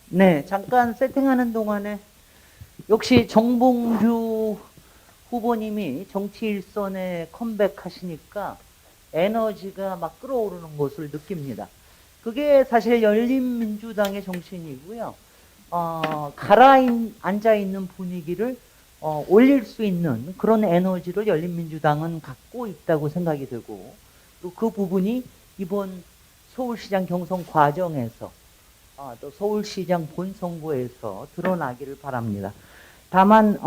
네, 잠깐 세팅하는 동안에 역시 정봉주 후보님이 정치 일선에 컴백하시니까 에너지가 막 끌어오르는 것을 느낍니다. 그게 사실 열린민주당의 정신이고요. 가라앉아 있는 분위기를 올릴 수 있는 그런 에너지를 열린민주당은 갖고 있다고 생각이 되고, 또 그 부분이 이번 서울시장 경선 과정에서 또 서울시장 본선거에서 드러나기를 바랍니다. 다만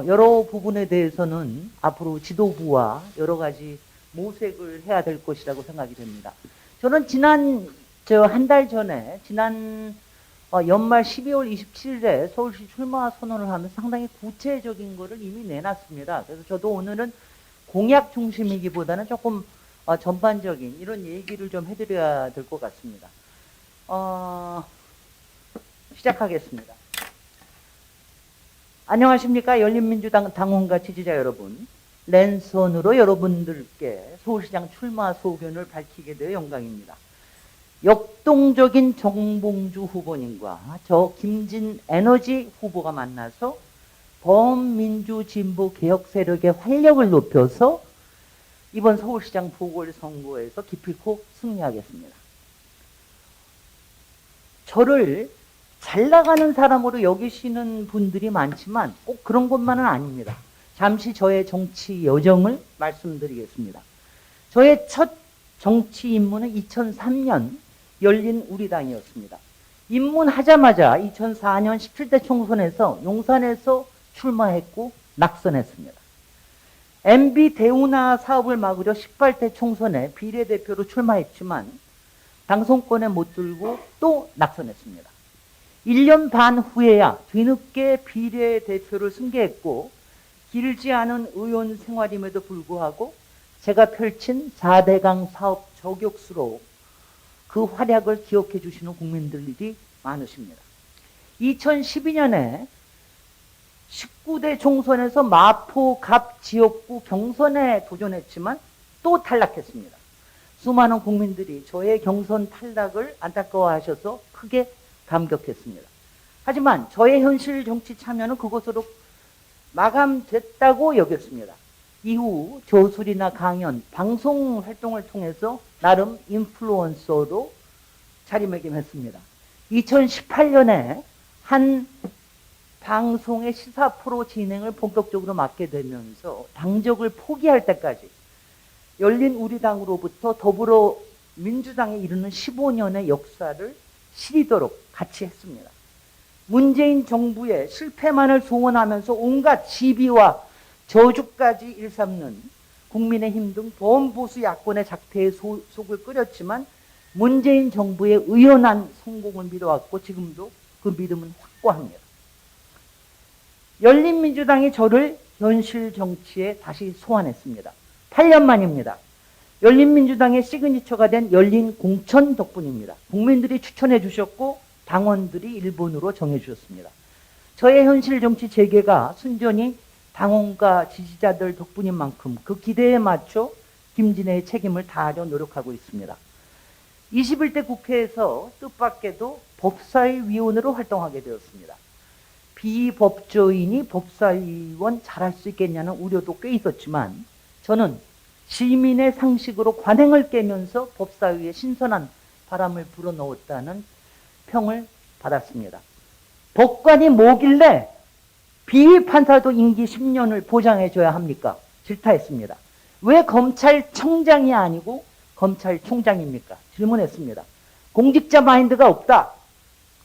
여러 부분에 대해서는 앞으로 지도부와 여러 가지 모색을 해야 될 것이라고 생각이 됩니다. 저는 한 달 전에 연말 12월 27일에 서울시 출마 선언을 하면서 상당히 구체적인 거를 이미 내놨습니다. 그래서 저도 오늘은 공약 중심이기보다는 조금 전반적인 이런 얘기를 좀 해드려야 될 것 같습니다. 시작하겠습니다. 안녕하십니까. 열린민주당 당원과 지지자 여러분. 랜선으로 여러분들께 서울시장 출마 소견을 밝히게 되어 영광입니다. 역동적인 정봉주 후보님과 저 김진 에너지 후보가 만나서 범민주 진보 개혁 세력의 활력을 높여서 이번 서울시장 보궐선거에서 기필코 승리하겠습니다. 저를 잘 나가는 사람으로 여기시는 분들이 많지만 꼭 그런 것만은 아닙니다. 잠시 저의 정치 여정을 말씀드리겠습니다. 저의 첫 정치 입문은 2003년 열린 우리당이었습니다. 입문하자마자 2004년 17대 총선에서 용산에서 출마했고 낙선했습니다. MB 대운하 사업을 막으려 18대 총선에 비례대표로 출마했지만 당선권에 못 들고 또 낙선했습니다. 1년 반 후에야 뒤늦게 비례대표를 승계했고 길지 않은 의원 생활임에도 불구하고 제가 펼친 4대강 사업 저격수로 그 활약을 기억해 주시는 국민들이 많으십니다. 2012년에 19대 총선에서 마포 갑 지역구 경선에 도전했지만 또 탈락했습니다. 수많은 국민들이 저의 경선 탈락을 안타까워하셔서 크게 감격했습니다. 하지만 저의 현실 정치 참여는 그것으로 마감됐다고 여겼습니다. 이후 저술이나 강연, 방송 활동을 통해서 나름 인플루언서로 자리매김했습니다. 2018년에 한 방송의 시사 프로 진행을 본격적으로 맡게 되면서 당적을 포기할 때까지 열린 우리당으로부터 더불어민주당에 이르는 15년의 역사를 시리도록 같이 했습니다. 문재인 정부의 실패만을 소원하면서 온갖 시비와 저주까지 일삼는 국민의힘 등 범보수 야권의 작태에 속을 끓였지만 문재인 정부의 의연한 성공을 믿어왔고 지금도 그 믿음은 확고합니다. 열린민주당이 저를 현실 정치에 다시 소환했습니다. 8년 만입니다. 열린민주당의 시그니처가 된 열린 공천 덕분입니다. 국민들이 추천해 주셨고 당원들이 일본으로 정해 주셨습니다. 저의 현실 정치 재개가 순전히 당원과 지지자들 덕분인 만큼 그 기대에 맞춰 김진애의 책임을 다하려 노력하고 있습니다. 21대 국회에서 뜻밖에도 법사위원으로 활동하게 되었습니다. 비법조인이 법사위원 잘할 수 있겠냐는 우려도 꽤 있었지만 저는 시민의 상식으로 관행을 깨면서 법사위에 신선한 바람을 불어넣었다는 평을 받았습니다. 법관이 뭐길래 비위판사도 임기 10년을 보장해줘야 합니까? 질타했습니다. 왜 검찰청장이 아니고 검찰총장입니까? 질문했습니다. 공직자 마인드가 없다.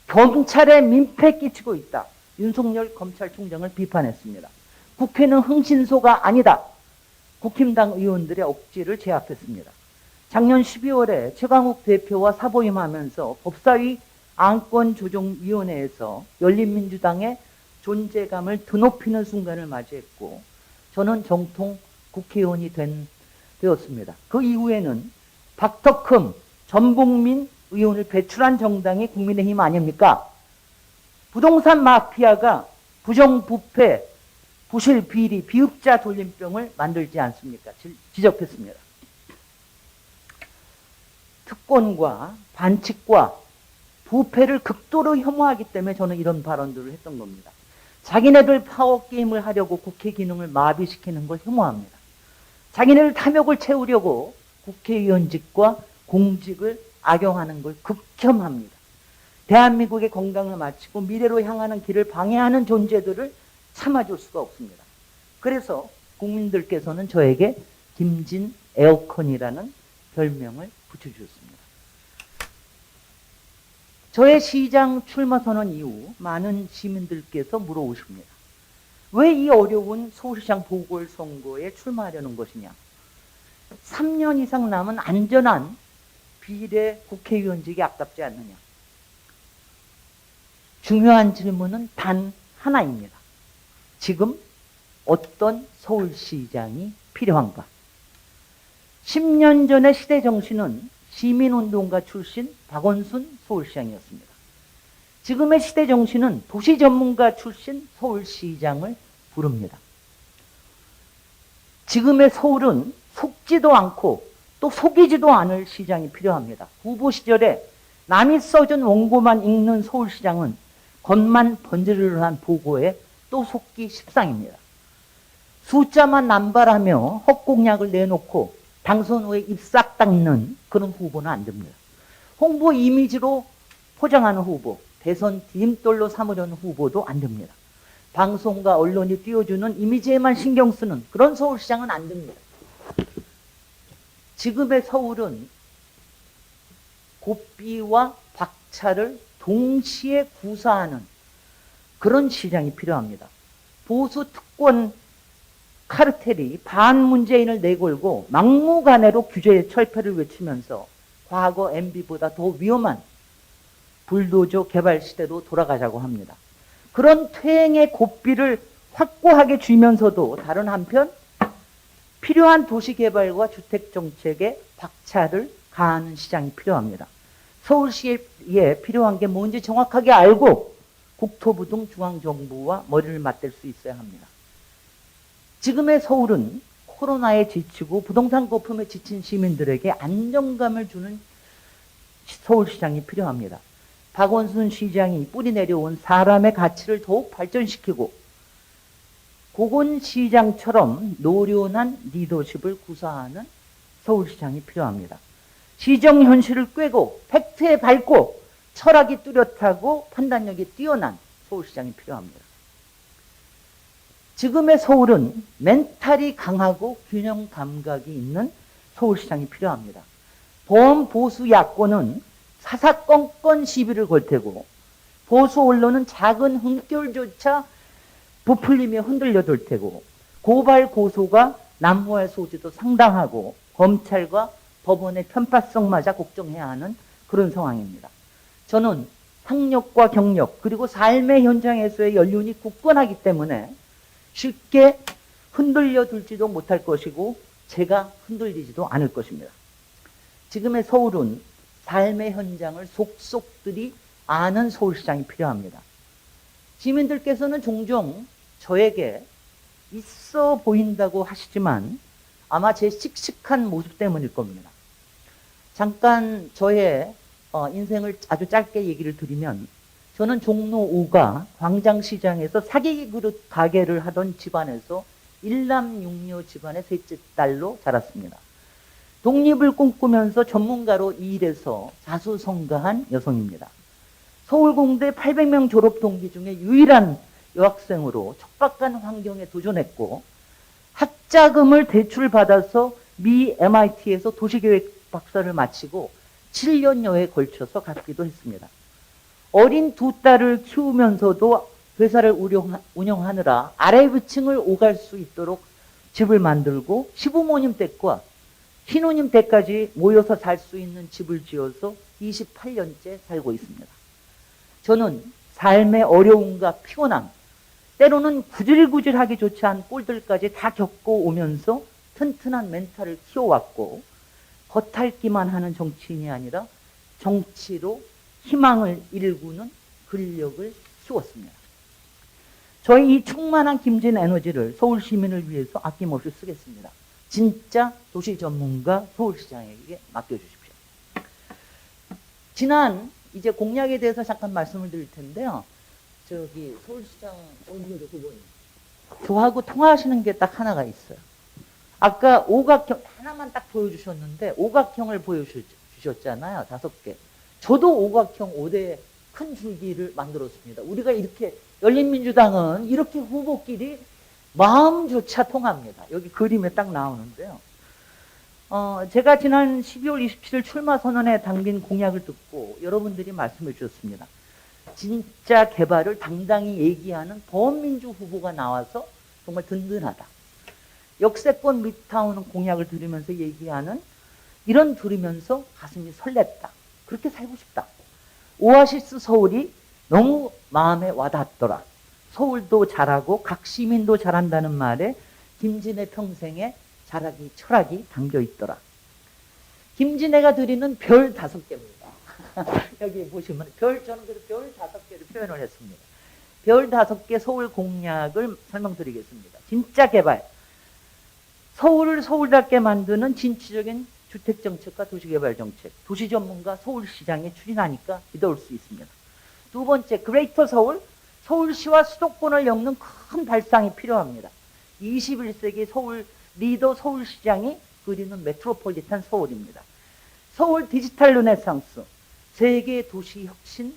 경찰에 민폐 끼치고 있다. 윤석열 검찰총장을 비판했습니다. 국회는 흥신소가 아니다. 국힘당 의원들의 억지를 제압했습니다. 작년 12월에 최강욱 대표와 사보임하면서 법사위 안건조정위원회에서 열린민주당의 존재감을 드높이는 순간을 맞이했고 저는 정통 국회의원이 되었습니다. 그 이후에는 박덕흠 전북민 의원을 배출한 정당이 국민의힘 아닙니까? 부동산 마피아가 부정부패, 부실 비리, 비읍자 돌림병을 만들지 않습니까? 지적했습니다. 특권과 반칙과 부패를 극도로 혐오하기 때문에 저는 이런 발언들을 했던 겁니다. 자기네들 파워게임을 하려고 국회 기능을 마비시키는 걸 혐오합니다. 자기네들 탐욕을 채우려고 국회의원직과 공직을 악용하는 걸 극혐합니다. 대한민국의 건강을 마치고 미래로 향하는 길을 방해하는 존재들을 참아줄 수가 없습니다. 그래서 국민들께서는 저에게 김진 에어컨이라는 별명을 붙여주셨습니다. 저의 시장 출마 선언 이후 많은 시민들께서 물어오십니다. 왜 이 어려운 서울시장 보궐선거에 출마하려는 것이냐? 3년 이상 남은 안전한 비례 국회의원직이 아깝지 않느냐? 중요한 질문은 단 하나입니다. 지금 어떤 서울시장이 필요한가? 10년 전의 시대정신은 시민운동가 출신 박원순 서울시장이었습니다. 지금의 시대정신은 도시전문가 출신 서울시장을 부릅니다. 지금의 서울은 속지도 않고 또 속이지도 않을 시장이 필요합니다. 후보 시절에 남이 써준 원고만 읽는 서울시장은 겉만 번지르르한 보고에 또 속기 십상입니다. 숫자만 남발하며 헛공약을 내놓고 당선 후에 입 싹 닦는 그런 후보는 안 됩니다. 홍보 이미지로 포장하는 후보, 대선 디딤돌로 삼으려는 후보도 안 됩니다. 방송과 언론이 띄워주는 이미지에만 신경 쓰는 그런 서울시장은 안 됩니다. 지금의 서울은 고삐와 박차를 동시에 구사하는 그런 시장이 필요합니다. 보수 특권 카르텔이 반문재인을 내걸고 막무가내로 규제의 철폐를 외치면서 과거 MB보다 더 위험한 불도저 개발 시대로 돌아가자고 합니다. 그런 퇴행의 고삐를 확고하게 쥐면서도 다른 한편 필요한 도시개발과 주택정책에 박차를 가하는 시장이 필요합니다. 서울시에 필요한 게 뭔지 정확하게 알고 국토부 등 중앙정부와 머리를 맞댈 수 있어야 합니다. 지금의 서울은 코로나에 지치고 부동산 거품에 지친 시민들에게 안정감을 주는 서울시장이 필요합니다. 박원순 시장이 뿌리 내려온 사람의 가치를 더욱 발전시키고 고건시장처럼 노련한 리더십을 구사하는 서울시장이 필요합니다. 시정 현실을 꿰고 팩트에 밝고 철학이 뚜렷하고 판단력이 뛰어난 서울시장이 필요합니다. 지금의 서울은 멘탈이 강하고 균형 감각이 있는 서울시장이 필요합니다. 범보수 야권은 사사건건 시비를 걸 테고 보수 언론은 작은 흥결조차 부풀리며 흔들려둘 테고 고발 고소가 난무할 소지도 상당하고 검찰과 법원의 편파성마저 걱정해야 하는 그런 상황입니다. 저는 학력과 경력 그리고 삶의 현장에서의 연륜이 굳건하기 때문에 쉽게 흔들려 둘지도 못할 것이고 제가 흔들리지도 않을 것입니다. 지금의 서울은 삶의 현장을 속속들이 아는 서울시장이 필요합니다. 시민들께서는 종종 저에게 있어 보인다고 하시지만 아마 제 씩씩한 모습 때문일 겁니다. 잠깐 저의 인생을 아주 짧게 얘기를 드리면 저는 종로 5가 광장시장에서 사기 그릇 가게를 하던 집안에서 일남육녀 집안의 셋째 딸로 자랐습니다. 독립을 꿈꾸면서 전문가로 일해서 자수성가한 여성입니다. 서울공대 800명 졸업 동기 중에 유일한 여학생으로 척박한 환경에 도전했고 학자금을 대출받아서 미 MIT에서 도시계획 박사를 마치고 7년여에 걸쳐서 갖기도 했습니다. 어린 두 딸을 키우면서도 회사를 운영하느라 아래위층을 오갈 수 있도록 집을 만들고 시부모님 댁과 신우님 댁까지 모여서 살 수 있는 집을 지어서 28년째 살고 있습니다. 저는 삶의 어려움과 피곤함, 때로는 구질구질하기 좋지 않은 꼴들까지 다 겪고 오면서 튼튼한 멘탈을 키워왔고 겉핥기만 하는 정치인이 아니라 정치로 희망을 일구는 근력을 키웠습니다. 저희 이 충만한 김진 에너지를 서울 시민을 위해서 아낌없이 쓰겠습니다. 진짜 도시 전문가 서울시장에게 맡겨주십시오. 지난 이제 공약에 대해서 잠깐 말씀을 드릴 텐데요. 저기 서울시장 오늘도 후보님, 저하고 통화하시는 게 딱 하나가 있어요. 아까 오각형 하나만 딱 보여주셨는데 오각형을 보여주셨잖아요. 5개. 저도 오각형 5대 큰 줄기를 만들었습니다. 우리가 이렇게 열린민주당은 이렇게 후보끼리 마음조차 통합니다. 여기 그림에 딱 나오는데요. 제가 지난 12월 27일 출마 선언에 담긴 공약을 듣고 여러분들이 말씀해 주셨습니다. 진짜 개발을 당당히 얘기하는 범민주 후보가 나와서 정말 든든하다. 역세권 미타운 공약을 들으면서 얘기하는 이런 들으면서 가슴이 설렜다. 그렇게 살고 싶다. 오아시스 서울이 너무 마음에 와닿더라. 서울도 잘하고 각 시민도 잘한다는 말에 김진애 평생에 자라기 철학이 담겨 있더라. 김진애가 드리는 별 5개입니다. 여기 보시면 저는 그래서 별 5개를 표현을 했습니다. 별 5개 서울 공약을 설명드리겠습니다. 진짜 개발. 서울을 서울답게 만드는 진취적인 주택정책과 도시개발정책. 도시 전문가 서울시장에 추진하니까 믿어올 수 있습니다. 두 번째, 그레이터 서울. 서울시와 수도권을 엮는 큰 발상이 필요합니다. 21세기 서울 리더 서울시장이 그리는 메트로폴리탄 서울입니다. 서울 디지털 르네상스. 세계 도시 혁신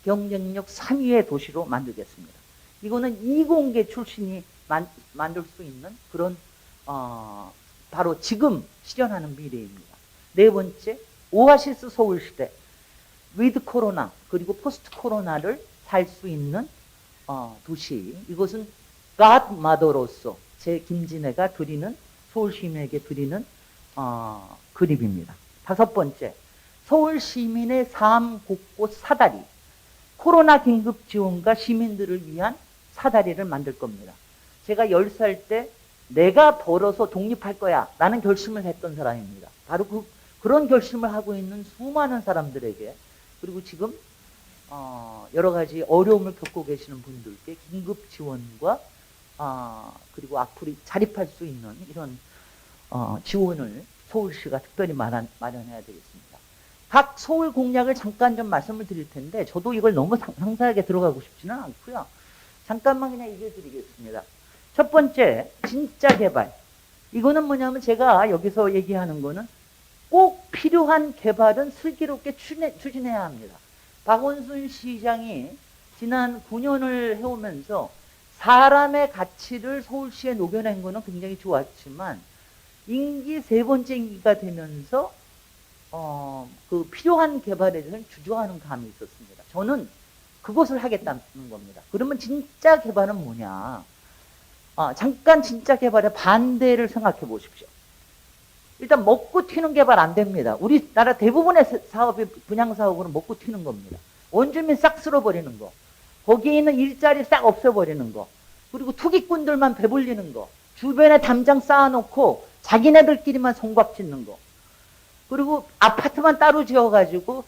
경쟁력 3위의 도시로 만들겠습니다. 이거는 이공계 출신이 만들 수 있는 그런 바로 지금 실현하는 미래입니다. 네 번째, 오아시스 서울시대. 위드 코로나 그리고 포스트 코로나를 살 수 있는 도시. 이것은 갓마더로서 제 김진애가 드리는 서울 시민에게 드리는 그림입니다. 5번째, 서울 시민의 삶 곳곳 사다리. 코로나 긴급 지원과 시민들을 위한 사다리를 만들 겁니다. 제가 10살 때 내가 벌어서 독립할 거야 라는 결심을 했던 사람입니다. 바로 그런 결심을 하고 있는 수많은 사람들에게, 그리고 지금 여러 가지 어려움을 겪고 계시는 분들께 긴급 지원과 그리고 앞으로 자립할 수 있는 이런 지원을 서울시가 특별히 마련해야 되겠습니다. 각 서울 공약을 잠깐 좀 말씀을 드릴 텐데 저도 이걸 너무 상세하게 들어가고 싶지는 않고요. 잠깐만 그냥 얘기해 드리겠습니다. 첫 번째, 진짜 개발. 이거는 뭐냐면 제가 여기서 얘기하는 거는 꼭 필요한 개발은 슬기롭게 추진해야 합니다. 박원순 시장이 지난 9년을 해오면서 사람의 가치를 서울시에 녹여낸 거는 굉장히 좋았지만 임기 3번째 임기가 되면서 그 필요한 개발에 대해서 주저하는 감이 있었습니다. 저는 그것을 하겠다는 겁니다. 그러면 진짜 개발은 뭐냐? 잠깐 진짜 개발의 반대를 생각해 보십시오. 일단 먹고 튀는 개발 안 됩니다. 우리나라 대부분의 사업이 분양사업으로 먹고 튀는 겁니다. 원주민 싹 쓸어버리는 거. 거기에 있는 일자리 싹 없애버리는 거. 그리고 투기꾼들만 배불리는 거. 주변에 담장 쌓아놓고 자기네들끼리만 성곽 짓는 거. 그리고 아파트만 따로 지어가지고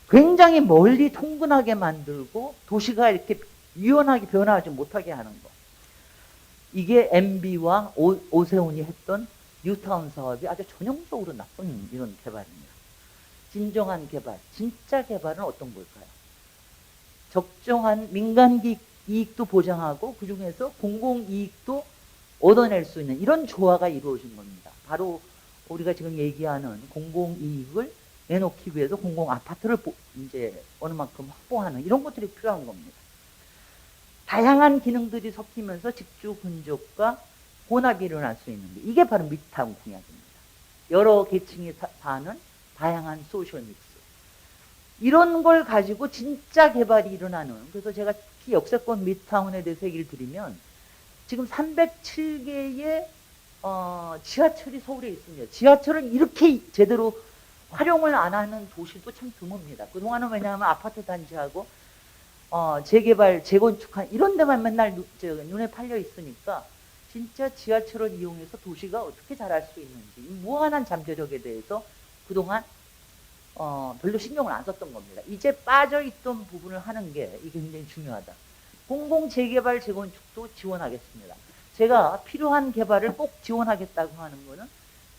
굉장히 멀리 통근하게 만들고 도시가 이렇게 유연하게 변화하지 못하게 하는 거. 이게 MB와 오세훈이 했던 뉴타운 사업이 아주 전형적으로 나쁜 이런 개발입니다. 진정한 개발, 진짜 개발은 어떤 걸까요? 적정한 민간 이익도 보장하고 그중에서 공공이익도 얻어낼 수 있는 이런 조화가 이루어진 겁니다. 바로 우리가 지금 얘기하는 공공이익을 내놓기 위해서 공공아파트를 이제 어느 만큼 확보하는 이런 것들이 필요한 겁니다. 다양한 기능들이 섞이면서 직주 근접과 혼합이 일어날 수 있는 게 이게 바로 미드타운 공약입니다. 여러 계층이 사는 다양한 소셜 믹스. 이런 걸 가지고 진짜 개발이 일어나는, 그래서 제가 특히 역세권 미드타운에 대해서 얘기를 드리면 지금 307개의 지하철이 서울에 있습니다. 지하철을 이렇게 제대로 활용을 안 하는 도시도 참 드뭅니다. 그동안은 왜냐하면 아파트 단지하고 재개발, 재건축한 이런 데만 맨날 눈에 팔려 있으니까 진짜 지하철을 이용해서 도시가 어떻게 자랄 수 있는지 무한한 잠재력에 대해서 그동안 별로 신경을 안 썼던 겁니다. 이제 빠져있던 부분을 하는 게 이게 굉장히 중요하다. 공공 재개발 재건축도 지원하겠습니다. 제가 필요한 개발을 꼭 지원하겠다고 하는 거는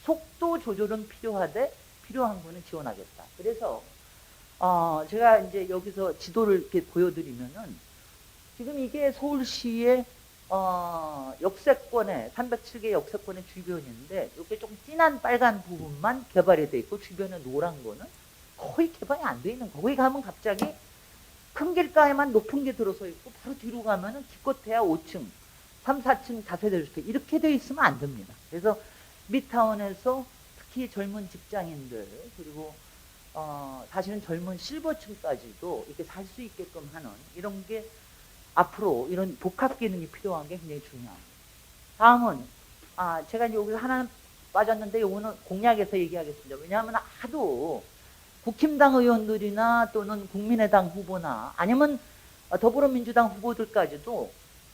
속도 조절은 필요하되 필요한 거는 지원하겠다. 그래서 제가 이제 여기서 지도를 이렇게 보여드리면은 지금 이게 서울시의 역세권의 307개 역세권의 주변인데 이렇게 좀 진한 빨간 부분만 개발이 돼 있고 주변에 노란 거는 거의 개발이 안 돼 있는 거. 거기 가면 갑자기 큰 길가에만 높은 게 들어서 있고 바로 뒤로 가면은 기껏해야 5층, 3, 4층 다세대 주택 이렇게 돼 있으면 안 됩니다. 그래서 미타운에서 특히 젊은 직장인들 그리고 사실은 젊은 실버층까지도 이렇게 살 수 있게끔 하는 이런 게 앞으로 이런 복합 기능이 필요한 게 굉장히 중요합니다. 다음은 제가 이제 여기서 하나 빠졌는데 이거는 공약에서 얘기하겠습니다. 왜냐하면 하도 국힘당 의원들이나 또는 국민의당 후보나 아니면 더불어민주당 후보들까지도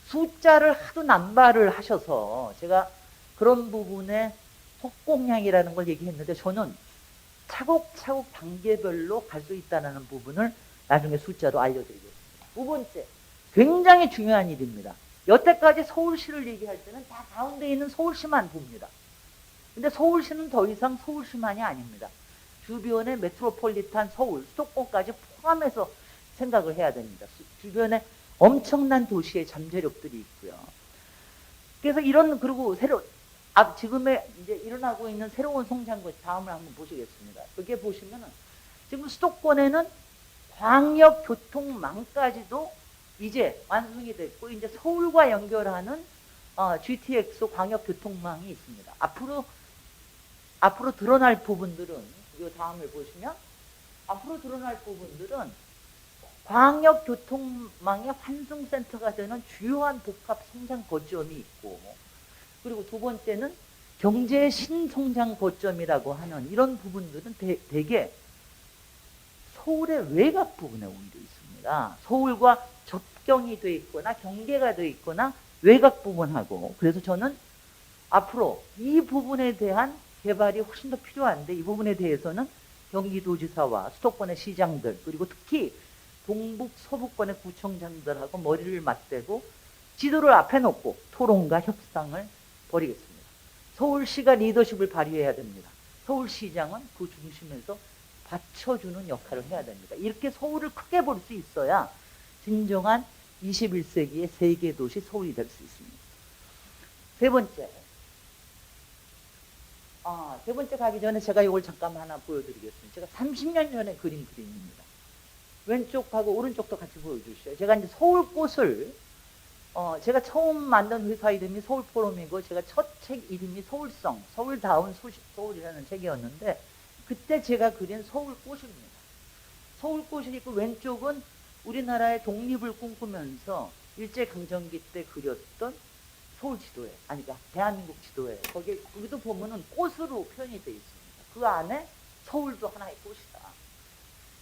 숫자를 하도 남발을 하셔서 제가 그런 부분에 속공약이라는 걸 얘기했는데 저는 차곡차곡 단계별로 갈 수 있다는 부분을 나중에 숫자로 알려드리겠습니다. 두 번째, 굉장히 중요한 일입니다. 여태까지 서울시를 얘기할 때는 다 가운데 있는 서울시만 봅니다. 근데 서울시는 더 이상 서울시만이 아닙니다. 주변의 메트로폴리탄 서울, 수도권까지 포함해서 생각을 해야 됩니다. 주변에 엄청난 도시의 잠재력들이 있고요. 그래서 그리고 지금에 이제 일어나고 있는 새로운 성장구 다음을 한번 보시겠습니다. 여기에 보시면은 지금 수도권에는 광역교통망까지도 이제 완성이 됐고 이제 서울과 연결하는 GTX 광역교통망이 있습니다. 앞으로 드러날 부분들은 이 다음을 보시면 앞으로 드러날 부분들은 광역교통망의 환승센터가 되는 주요한 복합 성장 거점이 있고 그리고 두 번째는 경제 신성장 거점이라고 하는 이런 부분들은 대개 서울의 외곽 부분에 오게 있습니다. 서울과 접경이 돼 있거나 경계가 돼 있거나 외곽 부분하고 그래서 저는 앞으로 이 부분에 대한 개발이 훨씬 더 필요한데 이 부분에 대해서는 경기도지사와 수도권의 시장들 그리고 특히 동북 서부권의 구청장들하고 머리를 맞대고 지도를 앞에 놓고 토론과 협상을 벌이겠습니다. 서울시가 리더십을 발휘해야 됩니다. 서울시장은 그 중심에서 받쳐주는 역할을 해야 됩니다. 이렇게 서울을 크게 볼 수 있어야 진정한 21세기의 세계도시 서울이 될 수 있습니다. 세 번째 가기 전에 제가 이걸 잠깐 하나 보여드리겠습니다. 제가 30년 전에 그린 그림입니다. 왼쪽하고 오른쪽도 같이 보여주시죠. 제가 이제 서울꽃을 제가 처음 만든 회사 이름이 서울포럼이고 제가 첫 책 이름이 서울성, 서울다운 서울이라는 책이었는데 그때 제가 그린 서울꽃입니다. 서울꽃이 있고 왼쪽은 우리나라의 독립을 꿈꾸면서 일제강점기 때 그렸던 서울 지도에, 그러니까 대한민국 지도에 거기도 보면은 꽃으로 표현이 되어 있습니다. 그 안에 서울도 하나의 꽃이다.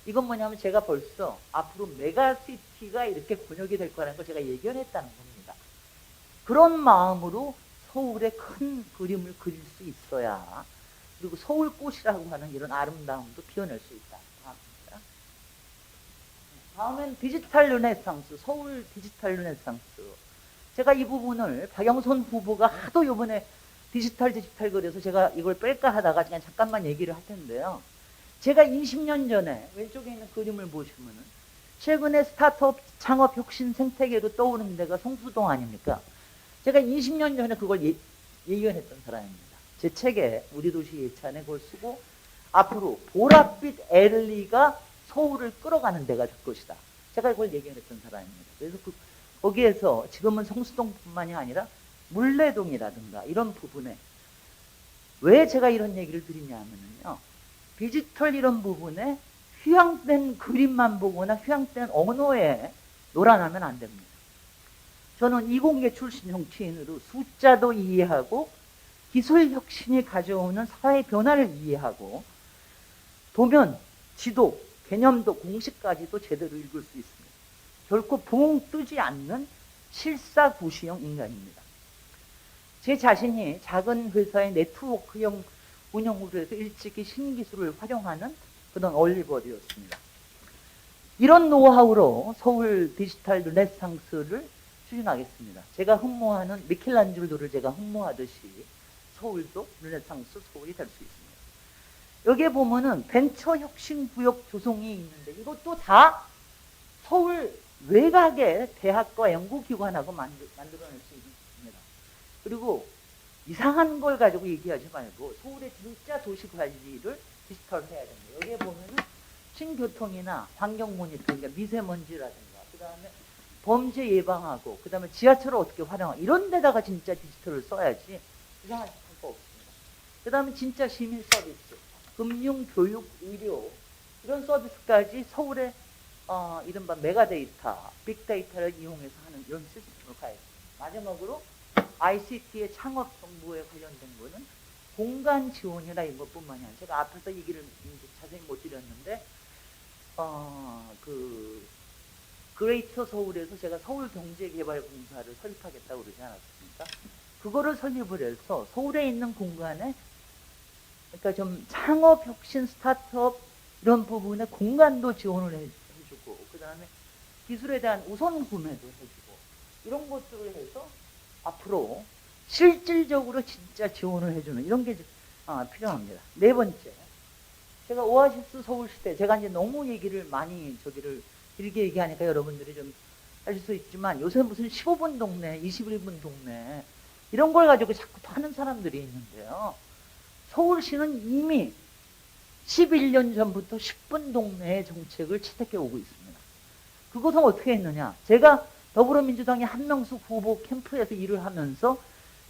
이건 뭐냐면 제가 벌써 앞으로 메가시티가 이렇게 번역이 될 거라는 걸 제가 예견했다는 겁니다. 그런 마음으로 서울의 큰 그림을 그릴 수 있어야 그리고 서울꽃이라고 하는 이런 아름다움도 피워낼 수 있다. 다음엔 디지털 르네상스, 서울 디지털 르네상스. 제가 이 부분을 박영선 후보가 하도 이번에 디지털 그래서 제가 이걸 뺄까 하다가 그냥 잠깐만 얘기를 할 텐데요. 제가 20년 전에 왼쪽에 있는 그림을 보시면은 최근에 스타트업 창업 혁신 생태계로 떠오르는 데가 성수동 아닙니까? 제가 20년 전에 그걸 예견했던 사람입니다. 제 책에 우리 도시 예찬에 그걸 쓰고 앞으로 보랏빛 엘리가 서울을 끌어가는 데가 될 것이다. 제가 그걸 예견했던 사람입니다. 그래서 거기에서 지금은 성수동뿐만이 아니라 물레동이라든가 이런 부분에 왜 제가 이런 얘기를 드리냐면요. 디지털 이런 부분에 휘황된 그림만 보거나 휘황된 언어에 놀아나면 안 됩니다. 저는 이공계 출신 정치인으로 숫자도 이해하고 기술 혁신이 가져오는 사회 변화를 이해하고 도면, 지도, 개념도 공식까지도 제대로 읽을 수 있습니다. 결코 붕 뜨지 않는 실사구시형 인간입니다. 제 자신이 작은 회사의 네트워크형 운영으로 해서 일찍이 신기술을 활용하는 그런 얼리버드였습니다. 이런 노하우로 서울 디지털 르네상스를 추진하겠습니다. 제가 흠모하는 미켈란젤로를 제가 흠모하듯이 서울도 르네상스 서울이 될 수 있습니다. 여기에 보면은 벤처혁신구역 조성이 있는데 이것도 다 서울 외곽의 대학과 연구기관하고 만들어낼 수 있습니다. 그리고 이상한 걸 가지고 얘기하지 말고 서울의 진짜 도시 관리를 디지털해야 됩니다. 여기에 보면은 신교통이나 환경 모니터, 그러니까 미세먼지라든가, 그 다음에 범죄 예방하고, 그 다음에 지하철을 어떻게 활용하고, 이런 데다가 진짜 디지털을 써야지 이상한 짓 할 거 없습니다. 그 다음에 진짜 시민 서비스, 금융, 교육, 의료, 이런 서비스까지 서울의 이른바 메가데이터, 빅데이터를 이용해서 하는 이런 시스템으로 가야 됩니다. 마지막으로 ICT의 창업 정보에 관련된 거는 공간 지원이나 이런 것뿐만이 아니라 제가 앞에서 얘기를 자세히 못 드렸는데 그레이터 서울에서 제가 서울경제개발공사를 설립하겠다고 그러지 않았습니까? 그거를 설립을 해서 서울에 있는 공간에 그러니까 좀 창업, 혁신, 스타트업 이런 부분에 공간도 지원을 해주고 그 다음에 기술에 대한 우선 구매도 해주고 이런 것들을 해서 앞으로 실질적으로 진짜 지원을 해주는 이런 게 필요합니다. 네 번째, 제가 오아시스 서울시대, 제가 이제 너무 얘기를 많이 길게 얘기하니까 여러분들이 좀 하실 수 있지만 요새 무슨 15분 동네, 21분 동네 이런 걸 가지고 자꾸 하는 사람들이 있는데요. 서울시는 이미 11년 전부터 10분 동네의 정책을 채택해 오고 있습니다. 그것은 어떻게 했느냐? 제가 더불어민주당의 한명숙 후보 캠프에서 일을 하면서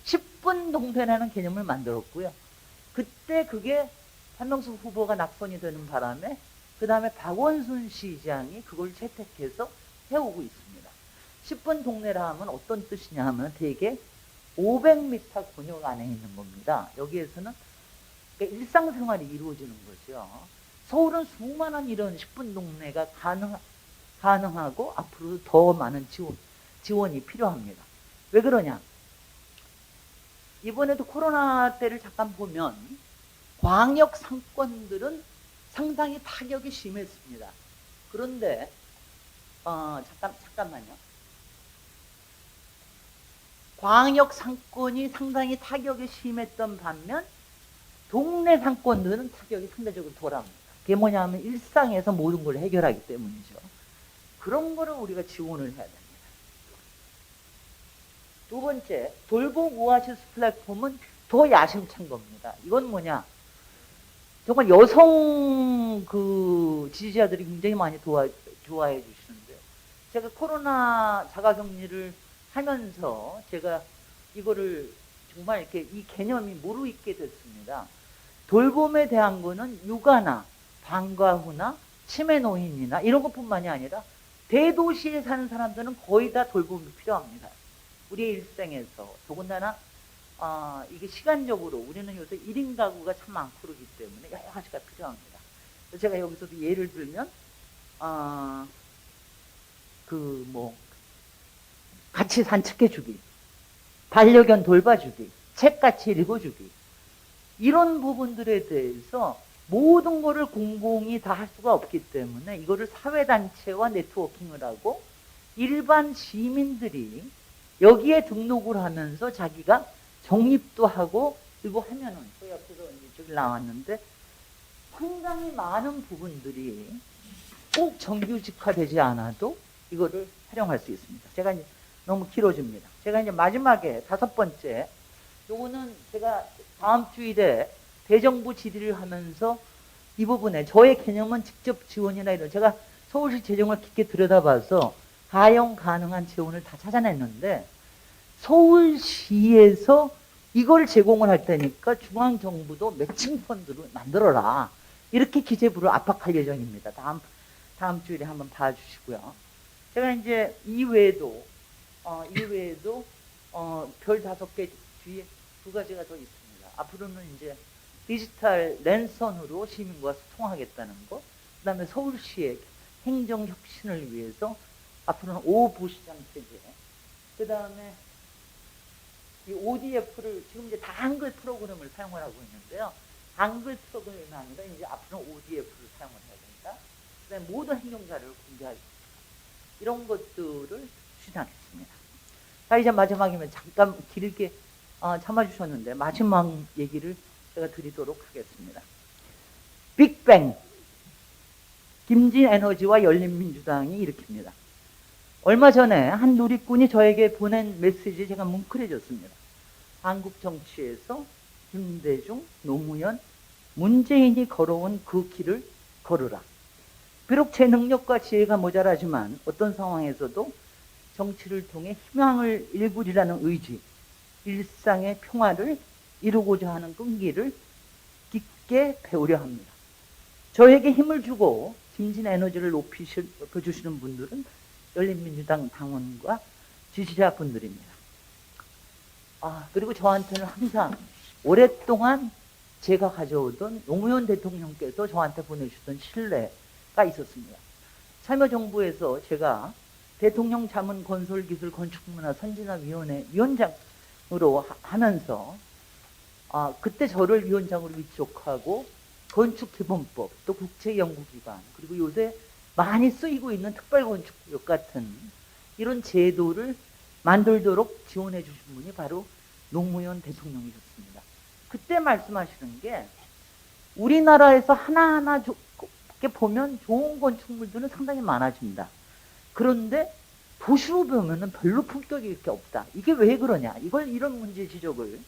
10분 동네라는 개념을 만들었고요. 그때 그게 한명숙 후보가 낙선이 되는 바람에 그 다음에 박원순 시장이 그걸 채택해서 해오고 있습니다. 10분 동네라 하면 어떤 뜻이냐 하면 대개 500m 권역 안에 있는 겁니다. 여기에서는 그러니까 일상생활이 이루어지는 거죠. 서울은 수많은 이런 10분 동네가 가능하고 앞으로 더 많은 지원이 필요합니다. 왜 그러냐? 이번에도 코로나 때를 잠깐 보면 광역 상권들은 상당히 타격이 심했습니다. 그런데 잠깐만요. 광역 상권이 상당히 타격이 심했던 반면 동네 상권들은 타격이 상대적으로 덜합니다. 그게 뭐냐면 일상에서 모든 걸 해결하기 때문이죠. 그런 거를 우리가 지원을 해야 됩니다. 두 번째, 돌봄 오아시스 플랫폼은 더 야심찬 겁니다. 이건 뭐냐? 정말 여성 지지자들이 굉장히 많이 좋아해 주시는데요. 제가 코로나 자가격리를 하면서 제가 이거를 정말 이렇게 이 개념이 무르익게 됐습니다. 돌봄에 대한 거는 육아나 방과 후나 치매 노인이나 이런 것뿐만이 아니라 대도시에 사는 사람들은 거의 다 돌봄이 필요합니다. 우리의 일생에서 더군다나 이게 시간적으로 우리는 요새 1인 가구가 참 많고 그러기 때문에 여러 가지가 필요합니다. 제가 여기서도 예를 들면 같이 산책해주기, 반려견 돌봐주기, 책같이 읽어주기 이런 부분들에 대해서 모든 거를 공공이 다 할 수가 없기 때문에 이거를 사회단체와 네트워킹을 하고 일반 시민들이 여기에 등록을 하면서 자기가 적립도 하고 그리고 하면은 저희 앞에서 저기 나왔는데 상당히 많은 부분들이 꼭 정규직화되지 않아도 이거를 활용할 수 있습니다. 제가 이제 너무 길어집니다. 제가 이제 마지막에 다섯 번째, 요거는 제가 다음 주일에 대정부 질의를 하면서 이 부분에 저의 개념은 직접 지원이나 이런 제가 서울시 재정을 깊게 들여다봐서 가용 가능한 지원을 다 찾아냈는데 서울시에서 이걸 제공을 할 테니까 중앙정부도 매칭 펀드를 만들어라. 이렇게 기재부를 압박할 예정입니다. 다음 주일에 한번 봐주시고요. 제가 이제 이외에도 별 5개 뒤에 2가지가 더 있습니다. 앞으로는 이제 디지털 랜선으로 시민과 소통하겠다는 거, 그 다음에 서울시의 행정혁신을 위해서 앞으로는 5부시장 체제, 그 다음에 이 ODF를 지금 이제 다 한글 프로그램을 사용을 하고 있는데요. 한글 프로그램이 아니라 이제 앞으로는 ODF를 사용을 해야 된다. 그 다음에 모든 행정자료를 공개하겠다. 이런 것들을 추진하겠습니다. 자, 이제 마지막이면 잠깐 길게 참아주셨는데 마지막 얘기를 제가 드리도록 하겠습니다. 빅뱅. 김진에너지와 열린민주당이 일으킵니다. 얼마 전에 한 누리꾼이 저에게 보낸 메시지에 제가 뭉클해졌습니다. 한국 정치에서 김대중, 노무현, 문재인이 걸어온 그 길을 걸으라. 비록 제 능력과 지혜가 모자라지만 어떤 상황에서도 정치를 통해 희망을 일구리라는 의지, 일상의 평화를 이루고자 하는 끈기를 깊게 배우려 합니다. 저에게 힘을 주고 김진에너지를 높여주시는 분들은 열린민주당 당원과 지지자분들입니다. 그리고 저한테는 항상 오랫동안 제가 가져오던 노무현 대통령께서 저한테 보내주셨던 신뢰가 있었습니다. 참여정부에서 제가 대통령 자문 건설기술 건축문화 선진화위원회 위원장으로 하면서 그때 저를 위원장으로 위촉하고 건축기본법, 또 국제연구기관, 그리고 요새 많이 쓰이고 있는 특별건축법 같은 이런 제도를 만들도록 지원해 주신 분이 바로 노무현 대통령이셨습니다. 그때 말씀하시는 게 우리나라에서 하나하나 이렇게 보면 좋은 건축물들은 상당히 많아집니다. 그런데 도시로 보면은 별로 품격이 이렇게 없다. 이게 왜 그러냐? 이런 문제 지적을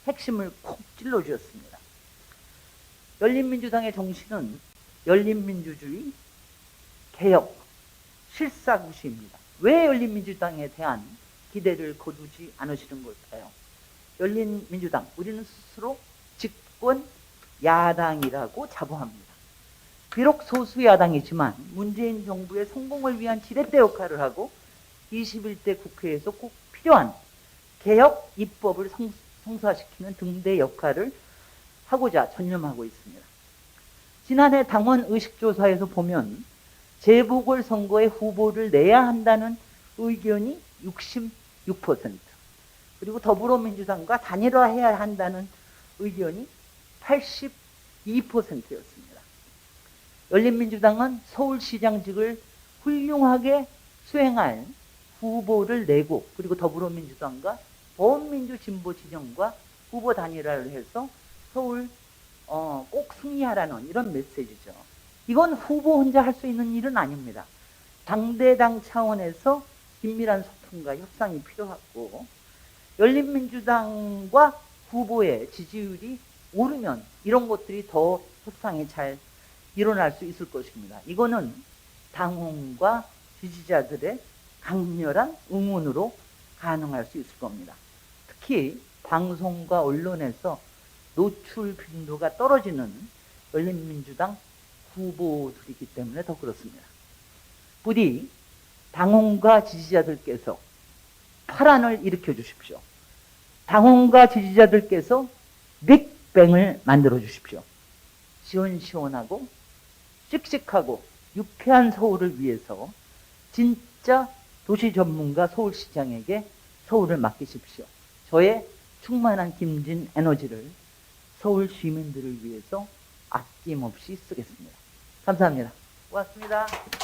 핵심을 콕 찔러주셨습니다. 열린민주당의 정신은 열린민주주의, 개혁, 실사구시입니다. 왜 열린민주당에 대한 기대를 거두지 않으시는 걸까요? 열린민주당, 우리는 스스로 집권 야당이라고 자부합니다. 비록 소수 야당이지만 문재인 정부의 성공을 위한 지렛대 역할을 하고 21대 국회에서 꼭 필요한 개혁 입법을 성사시키는 등대 역할을 하고자 전념하고 있습니다. 지난해 당원 의식조사에서 보면 재보궐선거에 후보를 내야 한다는 의견이 66%, 그리고 더불어민주당과 단일화해야 한다는 의견이 82%였습니다. 열린민주당은 서울시장직을 훌륭하게 수행할 후보를 내고, 그리고 더불어민주당과 범민주 진보 진영과 후보 단일화를 해서 서울 꼭 승리하라는 이런 메시지죠. 이건 후보 혼자 할 수 있는 일은 아닙니다. 당대당 차원에서 긴밀한 소통과 협상이 필요하고, 열린민주당과 후보의 지지율이 오르면 이런 것들이 더 협상이 잘 일어날 수 있을 것입니다. 이거는 당원과 지지자들의 강렬한 응원으로 가능할 수 있을 겁니다. 특히 방송과 언론에서 노출 빈도가 떨어지는 열린민주당 후보들이기 때문에 더 그렇습니다. 부디 당원과 지지자들께서 파란을 일으켜 주십시오. 당원과 지지자들께서 빅뱅을 만들어 주십시오. 시원시원하고 씩씩하고 유쾌한 서울을 위해서 진짜 도시 전문가 서울시장에게 서울을 맡기십시오. 저의 충만한 김진 에너지를 서울 시민들을 위해서 아낌없이 쓰겠습니다. 감사합니다. 고맙습니다.